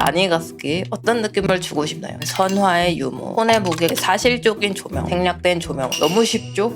나니가스키 어떤 느낌을 주고 싶나요? 선화의 유무, 톤의 무게, 사실적인 조명, 생략된 조명. 너무 쉽죠?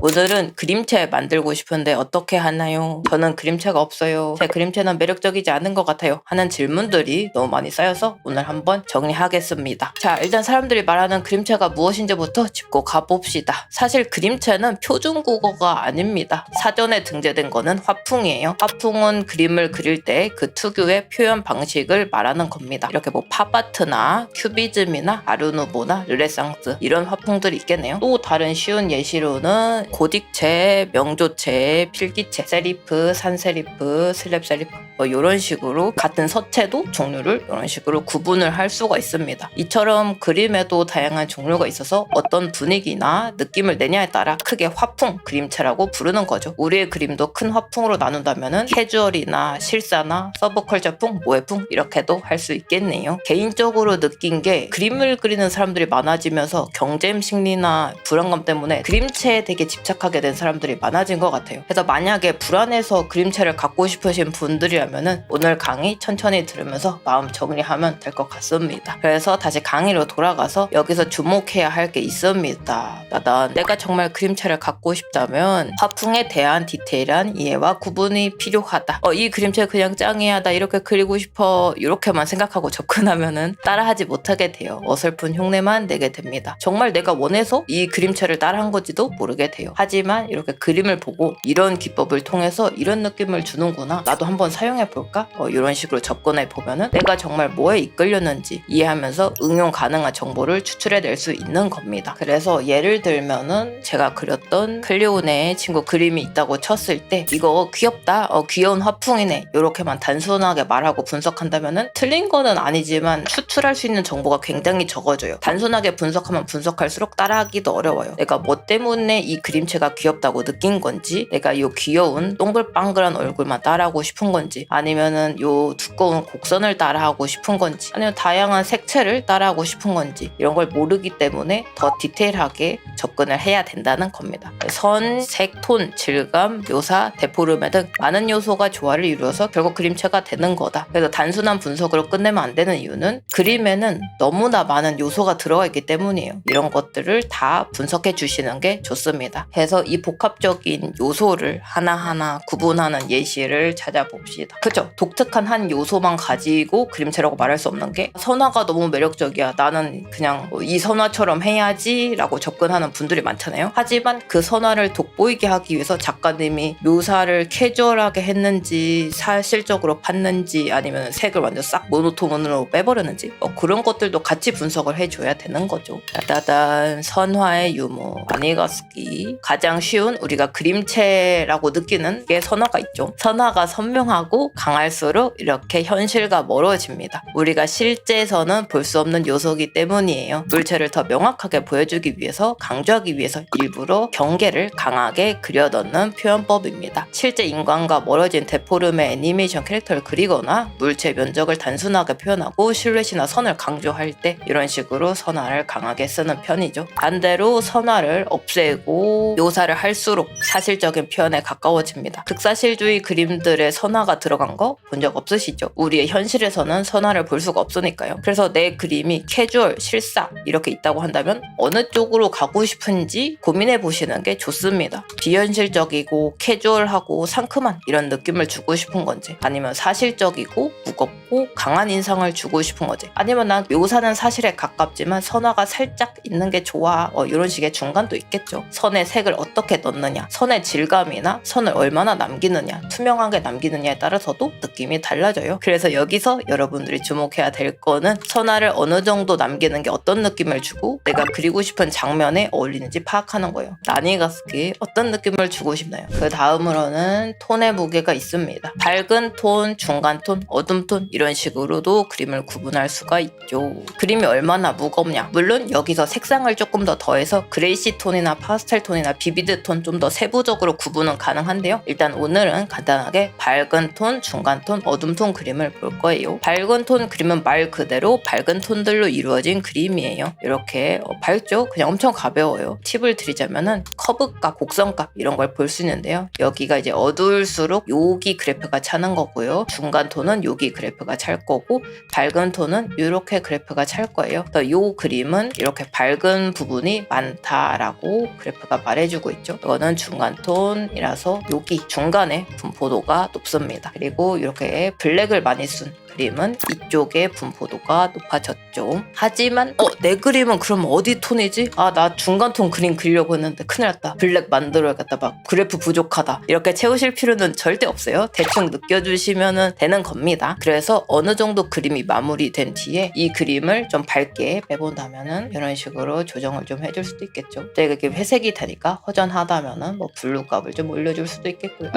오늘은 그림체 만들고 싶은데 어떻게 하나요? 저는 그림체가 없어요. 제 그림체는 매력적이지 않은 것 같아요. 하는 질문들이 너무 많이 쌓여서 오늘 한번 정리하겠습니다. 자, 일단 사람들이 말하는 그림체가 무엇인지부터 짚고 가봅시다. 사실 그림체는 표준국어가 아닙니다. 사전에 등재된 거는 화풍이에요. 화풍은 그림을 그릴 때 그 특유의 표현 방식을 말하는 겁니다. 이렇게 뭐 팝아트나 큐비즘이나 아르누보나 르네상스 이런 화풍들이 있겠네요. 또 다른 쉬운 예시로는 고딕체, 명조체, 필기체, 세리프, 산세리프, 슬랩세리프 뭐 이런 식으로 같은 서체도 종류를 이런 식으로 구분을 할 수가 있습니다. 이처럼 그림에도 다양한 종류가 있어서 어떤 분위기나 느낌을 내냐에 따라 크게 화풍, 그림체라고 부르는 거죠. 우리의 그림도 큰 화풍으로 나눈다면 캐주얼이나 실사나 서브컬처풍, 모해풍 이렇게도 할 수 있겠네요. 개인적으로 느낀 게 그림을 그리는 사람들이 많아지면서 경쟁 심리나 불안감 때문에 그림체에 되게 집착하게 된 사람들이 많아진 것 같아요. 그래서 만약에 불안해서 그림체를 갖고 싶으신 분들이라면 오늘 강의 천천히 들으면서 마음 정리하면 될 것 같습니다. 그래서 다시 강의로 돌아가서 여기서 주목해야 할 게 있습니다. 따단 내가 정말 그림체를 갖고 싶다면 화풍에 대한 디테일한 이해와 구분이 필요하다. 이 그림체 그냥 짱이야, 나 이렇게 그리고 싶어, 이렇게만 생각하고 접근하면은 따라하지 못하게 돼요. 어설픈 흉내만 내게 됩니다. 정말 내가 원해서 이 그림체를 따라한 건지도 모르게 돼요. 하지만 이렇게 그림을 보고 이런 기법을 통해서 이런 느낌을 주는구나, 나도 한번 사용해볼까? 이런 식으로 접근해 보면은 내가 정말 뭐에 이끌렸는지 이해하면서 응용 가능한 정보를 추출해낼 수 있는 겁니다. 그래서 예를 들면은 제가 그렸던 클리오네의 친구 그림이 있다고 쳤을 때 이거 귀엽다, 귀여운 화풍이네, 이렇게만 단순하게 말하고 분석한다면은 틀린 거는 아니지만 추출할 수 있는 정보가 굉장히 적어져요. 단순하게 분석하면 분석할수록 따라하기도 어려워요. 내가 뭐 때문에 이 그림체가 귀엽다고 느낀 건지, 내가 이 귀여운 동글빵글한 얼굴만 따라하고 싶은 건지, 아니면은 요 두꺼운 곡선을 따라하고 싶은 건지, 아니면 다양한 색채를 따라하고 싶은 건지, 이런 걸 모르기 때문에 더 디테일하게 접근을 해야 된다는 겁니다. 선, 색, 톤, 질감, 묘사, 데포르메 등 많은 요소가 조화를 이루어서 결국 그림체가 되는 거다. 그래서 단순한 분석으로 끝내면 안 되는 이유는 그림에는 너무나 많은 요소가 들어가 있기 때문이에요. 이런 것들을 다 분석해 주시는 게 좋습니다. 그래서 이 복합적인 요소를 하나하나 구분하는 예시를 찾아봅시다. 그죠? 독특한 한 요소만 가지고 그림체라고 말할 수 없는 게, 선화가 너무 매력적이야, 나는 그냥 이 선화처럼 해야지 라고 접근하는 분들이 많잖아요. 하지만 그 선화를 돋보이게 하기 위해서 작가님이 묘사를 캐주얼하게 했는지, 사실적으로 팠는지, 아니면 색을 완전 싹 모노톤으로 빼버렸는지 그런 것들도 같이 분석을 해줘야 되는 거죠. 따단 선화의 유무, 나니가스키. 가장 쉬운 우리가 그림체라고 느끼는 게 선화가 있죠. 선화가 선명하고 강할수록 이렇게 현실과 멀어집니다. 우리가 실제에서는 볼 수 없는 요소이기 때문이에요. 물체를 더 명확하게 보여주기 위해서, 강조하기 위해서 일부러 경계를 강하게 그려넣는 표현법입니다. 실제 인간과 멀어진 데포름의 애니메이션 캐릭터를 그리거나 물체 면적을 단순하게 표현하고 실루엣이나 선을 강조할 때 이런 식으로 선화를 강하게 쓰는 편이죠. 반대로 선화를 없애고 묘사를 할수록 사실적인 표현에 가까워집니다. 극사실주의 그림들의 선화가 들어간 거 본 적 없으시죠? 우리의 현실에서는 선화를 볼 수가 없으니까요. 그래서 내 그림이 캐주얼, 실사 이렇게 있다고 한다면 어느 쪽으로 가고 싶은지 고민해 보시는 게 좋습니다. 비현실적이고 캐주얼하고 상큼한 이런 느낌을 주고 싶은 건지, 아니면 사실적이고 무겁고 강한 인상을 주고 싶은 건지, 아니면 난 묘사는 사실에 가깝지만 선화가 살짝 있는 게 좋아, 이런 식의 중간도 있겠죠. 선의 색을 어떻게 넣느냐, 선의 질감이나 선을 얼마나 남기느냐, 투명하게 남기느냐에 따라서도 느낌이 달라져요. 그래서 여기서 여러분들이 주목해야 될 거는 선화를 어느 정도 남기는 게 어떤 느낌을 주고 내가 그리고 싶은 장면에 어울리는지 파악하는 거예요. 나니가스키 어떤 느낌을 주고 싶나요? 그 다음으로는 톤의 무게가 있습니다. 밝은 톤, 중간 톤, 어둠 톤 이런 식으로도 그림을 구분할 수가 있죠. 그림이 얼마나 무겁냐, 물론 여기서 색상을 조금 더 더해서 그레이시 톤이나 파스텔 톤이나 비비드 톤 좀 더 세부적으로 구분은 가능한데요. 일단 오늘은 간단하게 밝은 톤, 톤, 중간 톤, 어둠 톤 그림을 볼 거예요. 밝은 톤 그림은 말 그대로 밝은 톤들로 이루어진 그림이에요. 이렇게 밝죠? 그냥 엄청 가벼워요. 팁을 드리자면은 커브값, 곡선값 이런 걸 볼 수 있는데요. 여기가 이제 어두울수록 여기 그래프가 차는 거고요. 중간 톤은 여기 그래프가 찰 거고 밝은 톤은 이렇게 그래프가 찰 거예요. 그래서 이 그림은 이렇게 밝은 부분이 많다라고 그래프가 말해주고 있죠. 이거는 중간 톤이라서 여기 중간에 분포도가 높습니다. 그리고 이렇게 블랙을 많이 쓴 그림은 이쪽에 분포도가 높아졌죠. 하지만 내 그림은 그럼 어디 톤이지? 나 중간 톤 그림 그리려고 했는데 큰일 났다. 블랙 만들어야겠다. 막 그래프 부족하다. 이렇게 채우실 필요는 절대 없어요. 대충 느껴주시면 되는 겁니다. 그래서 어느 정도 그림이 마무리된 뒤에 이 그림을 좀 밝게 빼본다면은 이런 식으로 조정을 좀 해줄 수도 있겠죠. 제가 이렇게 회색이 되니까 허전하다면은 뭐 블루 값을 좀 올려줄 수도 있겠고요.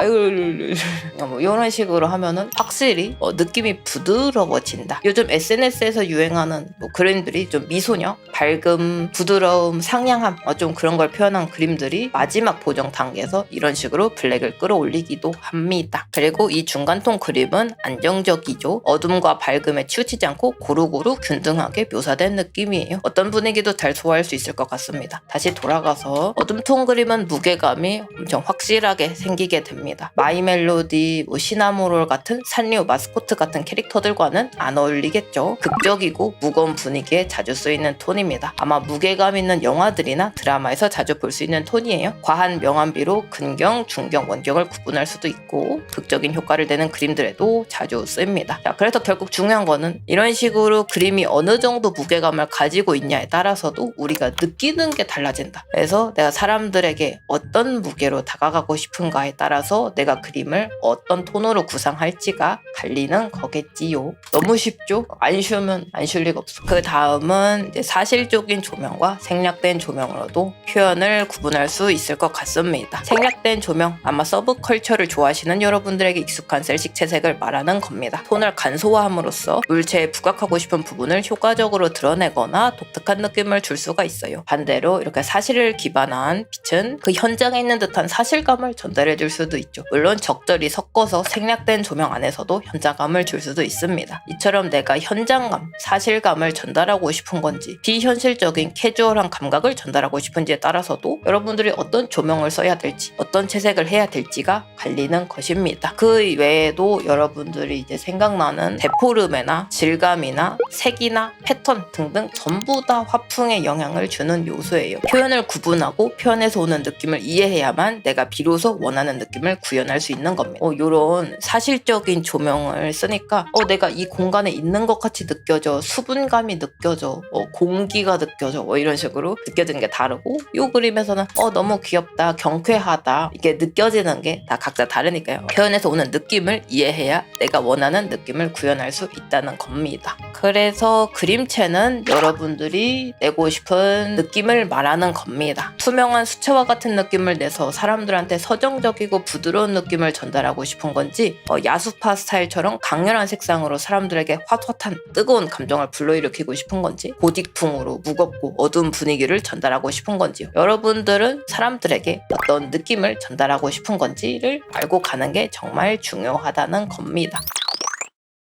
뭐 이런 식으로 하면은 확실히 느낌이 부드러워진다. 요즘 SNS에서 유행하는 뭐 그림들이 좀 미소녀, 밝음, 부드러움, 상냥함 좀 그런 걸 표현한 그림들이 마지막 보정 단계에서 이런 식으로 블랙을 끌어올리기도 합니다. 그리고 이 중간톤 그림은 안정적이죠. 어둠과 밝음에 치우치지 않고 고루고루 균등하게 묘사된 느낌이에요. 어떤 분위기도 잘 소화할 수 있을 것 같습니다. 다시 돌아가서 어둠톤 그림은 무게감이 엄청 확실하게 생기게 됩니다. 마이 멜로디, 시나모롤 같은 산리오 마스코트 같은 캐릭터들과는 안 어울리겠죠. 극적이고 무거운 분위기에 자주 쓰이는 톤입니다. 아마 무게감 있는 영화들이나 드라마에서 자주 볼 수 있는 톤이에요. 과한 명암비로 근경, 중경, 원경을 구분할 수도 있고 극적인 효과를 내는 그림들에도 자주 씁니다. 자, 그래서 결국 중요한 거는 이런 식으로 그림이 어느 정도 무게감을 가지고 있냐에 따라서도 우리가 느끼는 게 달라진다. 그래서 내가 사람들에게 어떤 무게로 다가가고 싶은가에 따라서 내가 그림을 어떤 톤으로 구상할지가 갈리는 거겠지요. 너무 쉽죠? 안 쉬우면 안 쉴 리가 없어. 그 다음은 이제 사실적인 조명과 생략된 조명으로도 표현을 구분할 수 있을 것 같습니다. 생략된 조명, 아마 서브컬처를 좋아하시는 여러분들에게 익숙한 셀식 채색을 말하는 겁니다. 톤을 간소화함으로써 물체에 부각하고 싶은 부분을 효과적으로 드러내거나 독특한 느낌을 줄 수가 있어요. 반대로 이렇게 사실을 기반한 빛은 그 현장에 있는 듯한 사실감을 전달해 줄 수도 있죠. 물론 적절히 섞어서 생략된 조명 안에서도 현장감을 줄 수도 있습니다. 이처럼 내가 현장감, 사실감을 전달하고 싶은 건지 비현실적인 캐주얼한 감각을 전달하고 싶은지에 따라서도 여러분들이 어떤 조명을 써야 될지 어떤 채색을 해야 될지가 갈리는 것입니다. 그 외에도 여러분들이 이제 생각나는 데포름이나 질감이나 색이나 패턴 등등 전부 다 화풍에 영향을 주는 요소예요. 표현을 구분하고 표현에서 오는 느낌을 이해해야만 내가 비로소 원하는 느낌을 구현할 수 있는 겁니다. 이런 사실적인 조명을 쓰니까 내가 이 공간에 있는 것 같이 느껴져, 수분감이 느껴져, 공기가 느껴져, 이런 식으로 느껴지는 게 다르고 이 그림에서는 너무 귀엽다, 경쾌하다 이게 느껴지는 게 다 각자 다르니까요. 표현에서 오는 느낌을 이해해야 내가 원하는 느낌을 구현할 수 있다는 겁니다. 그래서 그림체는 여러분들이 내고 싶은 느낌을 말하는 겁니다. 투명한 수채화 같은 느낌을 내서 사람들한테 서정적이고 부드러운 느낌을 전달하고 싶은 건지 야수파 스타일처럼 강렬한 색상으로 사람들에게 핫핫한 뜨거운 감정을 불러일으키고 싶은 건지 고딕풍으로 무겁고 어두운 분위기를 전달하고 싶은 건지요. 여러분들은 사람들에게 어떤 느낌을 전달하고 싶은 건지를 알고 가는 게 정말 중요하다는 겁니다.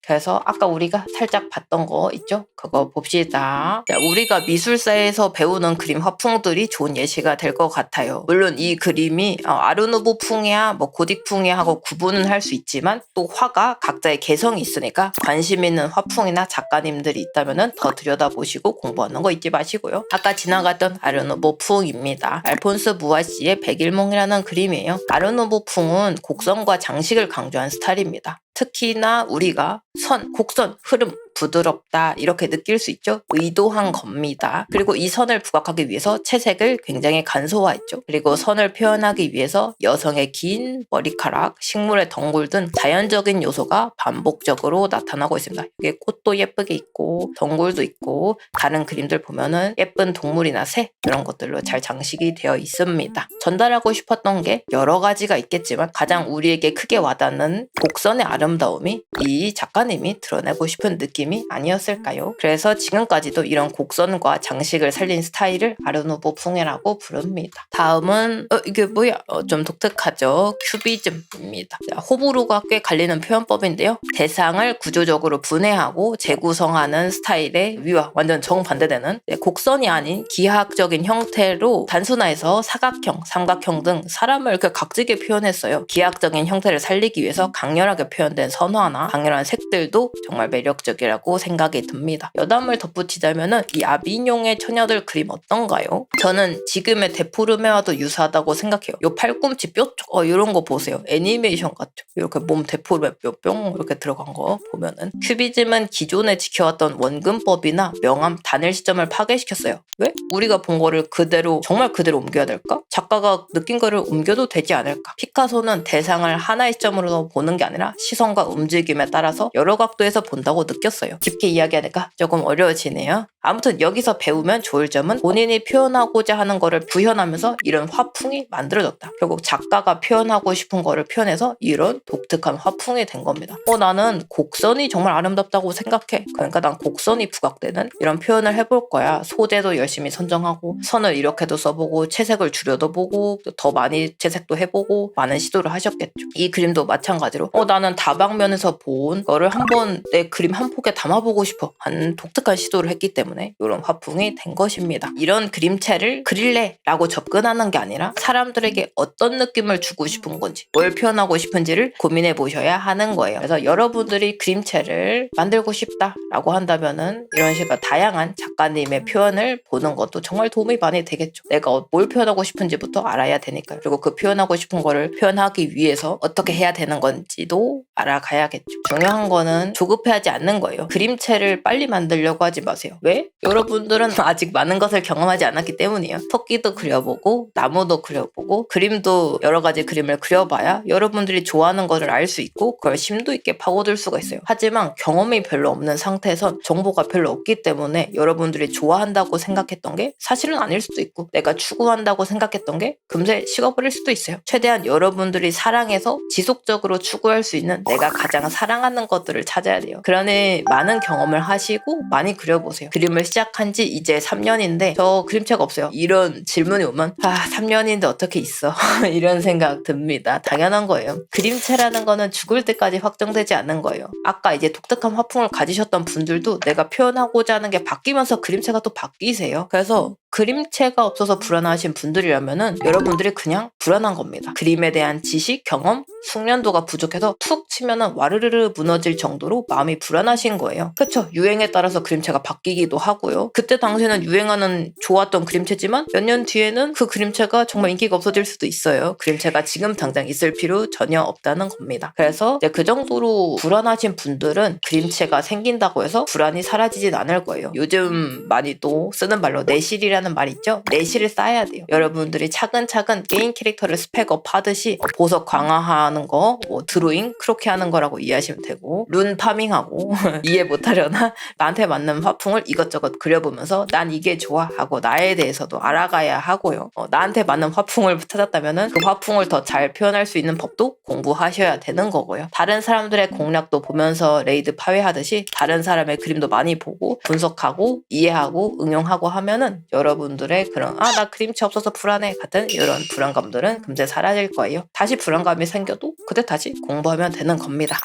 그래서 아까 우리가 살짝 봤던 거 있죠? 그거 봅시다. 자, 우리가 미술사에서 배우는 그림 화풍들이 좋은 예시가 될 것 같아요. 물론 이 그림이 아르누보 풍이야 뭐 고딕 풍이야 하고 구분은 할 수 있지만 또 화가 각자의 개성이 있으니까 관심 있는 화풍이나 작가님들이 있다면 더 들여다보시고 공부하는 거 잊지 마시고요. 아까 지나갔던 아르누보 풍입니다. 알폰스 무아시의 백일몽이라는 그림이에요. 아르누보 풍은 곡선과 장식을 강조한 스타일입니다. 특히나 우리가 선, 곡선, 흐름, 부드럽다 이렇게 느낄 수 있죠. 의도한 겁니다. 그리고 이 선을 부각하기 위해서 채색을 굉장히 간소화했죠. 그리고 선을 표현하기 위해서 여성의 긴 머리카락, 식물의 덩굴 등 자연적인 요소가 반복적으로 나타나고 있습니다. 이게 꽃도 예쁘게 있고 덩굴도 있고 다른 그림들 보면은 예쁜 동물이나 새 이런 것들로 잘 장식이 되어 있습니다. 전달하고 싶었던 게 여러 가지가 있겠지만 가장 우리에게 크게 와닿는 곡선의 아름다움이 이 작가님이 드러내고 싶은 느낌 느낌이 아니었을까요? 그래서 지금까지도 이런 곡선과 장식을 살린 스타일을 아르누보 풍이라고 부릅니다. 다음은 이게 뭐야? 좀 독특하죠? 큐비즘입니다. 호불호가 꽤 갈리는 표현법인데요. 대상을 구조적으로 분해하고 재구성하는 스타일의 위와 완전 정반대되는 곡선이 아닌 기하학적인 형태로 단순화해서 사각형, 삼각형 등 사람을 이렇게 각지게 표현했어요. 기하학적인 형태를 살리기 위해서 강렬하게 표현된 선화나 강렬한 색들도 정말 매력적이라고 생각이 듭니다. 여담을 덧붙이자면은 이 아비뇽의 처녀들 그림 어떤가요? 저는 지금의 데포르메와도 유사하다고 생각해요. 요 팔꿈치 뼈 쪽, 이런 거 보세요. 애니메이션 같죠? 이렇게 몸 데포르메 뼈 이렇게 들어간 거 보면은 큐비즘은 기존에 지켜왔던 원근법이나 명암 단일 시점을 파괴시켰어요. 왜? 우리가 본 거를 그대로 정말 그대로 옮겨야 될까? 작가가 느낀 거를 옮겨도 되지 않을까? 피카소는 대상을 하나의 시점으로 보는 게 아니라 시선과 움직임에 따라서 여러 각도에서 본다고 느꼈어요. 깊게 이야기하니까 조금 어려워지네요. 아무튼 여기서 배우면 좋을 점은 본인이 표현하고자 하는 거를 구현하면서 이런 화풍이 만들어졌다. 결국 작가가 표현하고 싶은 거를 표현해서 이런 독특한 화풍이 된 겁니다. 나는 곡선이 정말 아름답다고 생각해. 그러니까 난 곡선이 부각되는 이런 표현을 해볼 거야. 소재도 열심히 선정하고 선을 이렇게도 써보고 채색을 줄여도 보고 더 많이 채색도 해보고 많은 시도를 하셨겠죠. 이 그림도 마찬가지로 나는 다방면에서 본 거를 한번 내 그림 한 폭에 담아보고 싶어 하는 독특한 시도를 했기 때문에 이런 화풍이 된 것입니다. 이런 그림체를 그릴래 라고 접근하는 게 아니라 사람들에게 어떤 느낌을 주고 싶은 건지 뭘 표현하고 싶은지를 고민해 보셔야 하는 거예요. 그래서 여러분들이 그림체를 만들고 싶다 라고 한다면은 이런 식으로 다양한 작가님의 표현을 보는 것도 정말 도움이 많이 되겠죠. 내가 뭘 표현하고 싶은지부터 알아야 되니까요. 그리고 그 표현하고 싶은 거를 표현하기 위해서 어떻게 해야 되는 건지도 알아가야겠죠. 중요한 거는 조급해하지 않는 거예요. 그림체를 빨리 만들려고 하지 마세요. 왜? 여러분들은 아직 많은 것을 경험하지 않았기 때문이에요. 토끼도 그려보고 나무도 그려보고 그림도 여러 가지 그림을 그려봐야 여러분들이 좋아하는 것을 알 수 있고 그걸 심도 있게 파고들 수가 있어요. 하지만 경험이 별로 없는 상태에선 정보가 별로 없기 때문에 여러분들이 좋아한다고 생각했던 게 사실은 아닐 수도 있고 내가 추구한다고 생각했던 게 금세 식어버릴 수도 있어요. 최대한 여러분들이 사랑해서 지속적으로 추구할 수 있는 내가 가장 사랑하는 것들을 찾아야 돼요. 그러니 많은 경험을 하시고 많이 그려보세요. 그림을 시작한 지 이제 3년인데 저 그림체가 없어요. 이런 질문이 오면 3년인데 어떻게 있어? 이런 생각 듭니다. 당연한 거예요. 그림체라는 거는 죽을 때까지 확정되지 않는 거예요. 아까 이제 독특한 화풍을 가지셨던 분들도 내가 표현하고자 하는 게 바뀌면서 그림체가 또 바뀌세요. 그래서 그림체가 없어서 불안하신 분들이라면은 여러분들이 그냥 불안한 겁니다. 그림에 대한 지식, 경험, 숙련도가 부족해서 툭 치면은 와르르르 무너질 정도로 마음이 불안하신 거예요. 그쵸? 유행에 따라서 그림체가 바뀌기도 하고요. 그때 당시에는 유행하는 좋았던 그림체지만 몇 년 뒤에는 그 그림체가 정말 인기가 없어질 수도 있어요. 그림체가 지금 당장 있을 필요 전혀 없다는 겁니다. 그래서 이제 그 정도로 불안하신 분들은 그림체가 생긴다고 해서 불안이 사라지진 않을 거예요. 요즘 많이 또 쓰는 말로 내실이라는 말 있죠? 내실을 쌓아야 돼요. 여러분들이 차근차근 게임 캐릭터를 스펙업 하듯이 보석 강화하는 거, 드로잉 그렇게 하는 거라고 이해하시면 되고 룬 파밍하고 이해 못하려나? 나한테 맞는 화풍을 이것저것 그려보면서 난 이게 좋아 하고 나에 대해서도 알아가야 하고요. 나한테 맞는 화풍을 찾았다면은 그 화풍을 더 잘 표현할 수 있는 법도 공부하셔야 되는 거고요. 다른 사람들의 공략도 보면서 레이드 파괴하듯이 다른 사람의 그림도 많이 보고 분석하고 이해하고 응용하고 하면은 여러분들의 그런 나 그림체 없어서 불안해 같은 이런 불안감들은 금세 사라질 거예요. 다시 불안감이 생겨도 그때 다시 공부하면 되는 겁니다.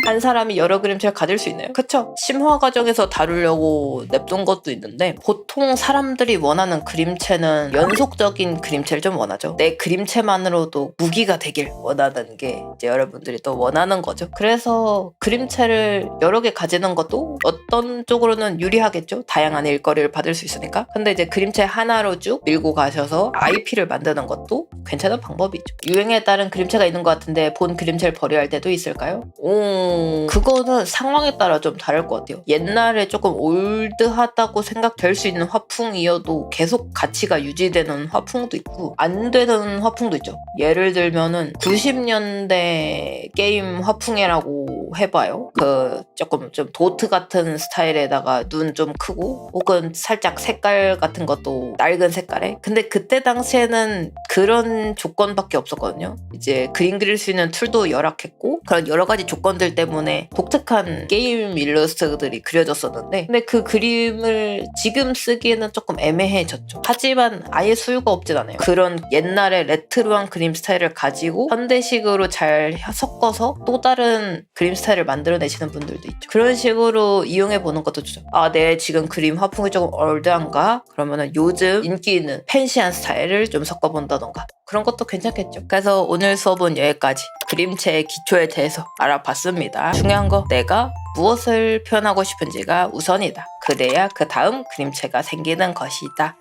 한 사람이 여러 그림체를 가질 수 있나요? 그쵸? 심화 과정에서 다루려고 냅둔 것도 있는데 보통 사람들이 원하는 그림체는 연속적인 그림체를 좀 원하죠. 내 그림체만으로도 무기가 되길 원하는 게 이제 여러분들이 또 원하는 거죠. 그래서 그림체를 여러 개 가지는 것도 어떤 쪽으로는 유리하겠죠. 다양한 일거리를 받을 수 있으니까. 근데 이제 그림체 하나로 쭉 밀고 가셔서 IP를 만드는 것도 괜찮은 방법이죠. 유행에 따른 그림체가 있는 것 같은데 본 그림체를 버려야 할 때도 있을까요? 그거는 상황에 따라 좀 다를 것 같아요. 옛날에 조금 올드하다고 생각될 수 있는 화풍이어도 계속 가치가 유지되는 화풍도 있고 안 되는 화풍도 있죠. 예를 들면은 90년대 게임 화풍이라고 또 해봐요. 그 조금 좀 도트 같은 스타일에다가 눈 좀 크고 혹은 살짝 색깔 같은 것도 낡은 색깔에. 근데 그때 당시에는 그런 조건밖에 없었거든요. 이제 그림 그릴 수 있는 툴도 열악했고 그런 여러 가지 조건들 때문에 독특한 게임 일러스트들이 그려졌었는데, 근데 그 그림을 지금 쓰기에는 조금 애매해졌죠. 하지만 아예 소유가 없진 않아요. 그런 옛날의 레트로한 그림 스타일을 가지고 현대식으로 잘 섞어서 또 다른 그림 스타일을 만들어내시는 분들도 있죠. 그런 식으로 이용해보는 것도 좋죠. 아, 내 지금 그림 화풍이 조금 올드한가? 그러면은 요즘 인기 있는 팬시한 스타일을 좀 섞어본다던가 그런 것도 괜찮겠죠. 그래서 오늘 수업은 여기까지. 그림체의 기초에 대해서 알아봤습니다. 중요한 거, 내가 무엇을 표현하고 싶은지가 우선이다. 그래야 그 다음 그림체가 생기는 것이다.